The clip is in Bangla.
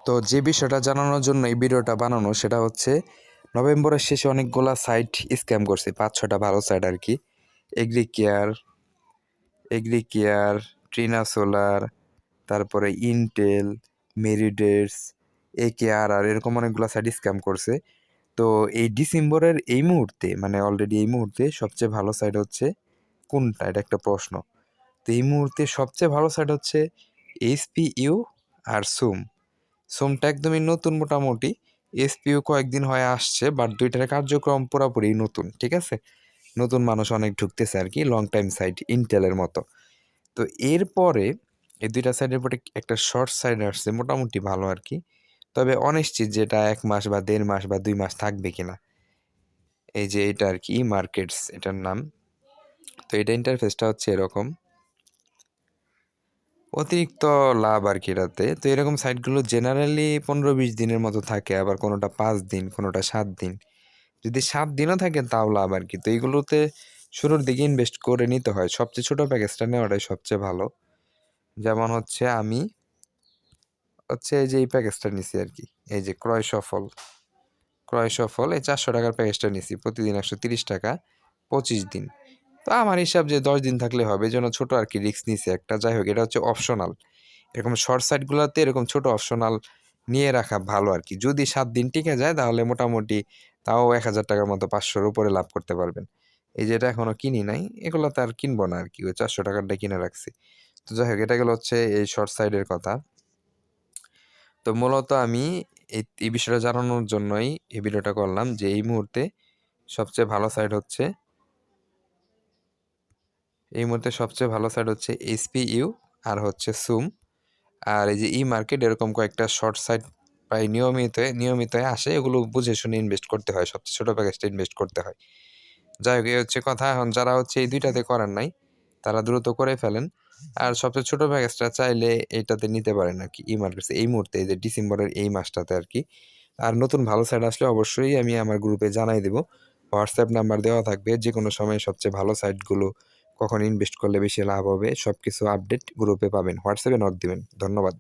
তো যে বিষয়টা জানানোর জন্য এই ভিডিওটা বানানো সেটা হচ্ছে নভেম্বরের শেষে অনেকগুলা সাইট স্ক্যাম করছে, 5-6টা ভালো সাইট আর কি। এগ্রিকেয়ার, ট্রিনা সোলার, তারপরে ইন্টেল, মেরিডেটস, একেআরআর, এরকম অনেকগুলো সাইট স্ক্যাম করছে। তো এই ডিসেম্বরের এই মুহূর্তে, মানে অলরেডি এই মুহূর্তে সবচেয়ে ভালো সাইট হচ্ছে কোনটা, এটা একটা প্রশ্ন। তো এই মুহূর্তে সবচেয়ে ভালো সাইট হচ্ছে এইচপিইউ আর সুমটা একদমই নতুন মোটামুটি। এসপিইউ কয়েকদিন হয়ে আসছে, বাট দুইটার কার্যক্রম পুরোপুরি নতুন, ঠিক আছে। নতুন মানুষ অনেক ঢুকতেছে আর কি, লং টাইম সাইট ইন্টেলের মতো। তো এরপরে এই দুইটা সাইডের পরে একটা শর্ট সাইড আসছে মোটামুটি ভালো আর কি, তবে অনিশ্চিত যেটা 1 মাস বা 1.5 মাস বা 2 মাস থাকবে কিনা। এই যে এটা আর কি, মার্কেটস এটার নাম। তো এটা ইন্টারফেসটা হচ্ছে এরকম, অতিরিক্ত লাভ আর কি এটাতে। তো এরকম সাইটগুলো জেনারেলি 15-20 দিনের মতো থাকে, আবার কোনোটা 5 দিন, কোনোটা 7 দিন। যদি 7 দিনও থাকে তাও লাভ আর কি। তো এইগুলোতে শুরুর দিকে ইনভেস্ট করে নিতে হয়, সবচেয়ে ছোট প্যাকেজটা নেওয়াটাই সবচেয়ে ভালো। যেমন হচ্ছে আমি এই যে এই প্যাকেজটা নিছি আর কি, এই যে ক্রয় সফল এই 400 টাকার প্যাকেজটা নিছি, প্রতিদিন 130 টাকা, 25 দিন। তো আমার হিসাব যে 10 দিন থাকলে হবে, এই জন্য ছোটো আর কি রিস্ক নিছি একটা। যাই হোক, এটা হচ্ছে অপশনাল। এরকম শর্ট সাইটগুলোতে এরকম ছোট অপশনাল নিয়ে রাখা ভালো আর কি। যদি 7 দিন টিকে যায় তাহলে মোটামুটি তাও 1000 টাকার মতো 500-র উপরে লাভ করতে পারবেন। এই যে এটা এখনো কিনি নাই, এগুলো তো আর কিনবো না আর কি, ওই 400 টাকারটা কিনে রাখছি। তো যাই হোক, এটা গেল হচ্ছে এই শর্ট সাইডের কথা। তো মূলত আমি এই বিষয়টা জানানোর জন্যই এই ভিডিওটা করলাম যে এই মুহূর্তে সবচেয়ে ভালো সাইট হচ্ছে এইচপিইউ আর হচ্ছে সুম। আর এই যে ই মার্কেট, এরকম কয়েকটা শর্ট সাইট প্রায় নিয়মিত আসে, এগুলো বুঝে শুনে ইনভেস্ট করতে হয়, সবচেয়ে ছোট প্যাকেজটা ইনভেস্ট করতে হয়। যাই হোক, এই হচ্ছে কথা। এখন যারা হচ্ছে এই দুইটাতে করার নাই তারা দ্রুত করে ফেলেন। আর সবচেয়ে ছোট প্যাকেজটা চাইলে এটাতে নিতে পারেন আর কি, ই মার্কেটস এই মুহূর্তে, এই যে ডিসেম্বরের এই মাসটাতে আর কি। আর নতুন ভালো সাইট আসলে অবশ্যই আমি আমার গ্রুপে জানাই দেবো। হোয়াটসঅ্যাপ নাম্বার দেওয়া থাকবে, যে কোনো সময় সবচেয়ে ভালো সাইটগুলো কখন ইনভেস্ট করলে বেশি লাভ হবে সব কিছু আপডেট গ্রুপে পাবেন, হোয়াটসঅ্যাপে নক দিবেন। ধন্যবাদ।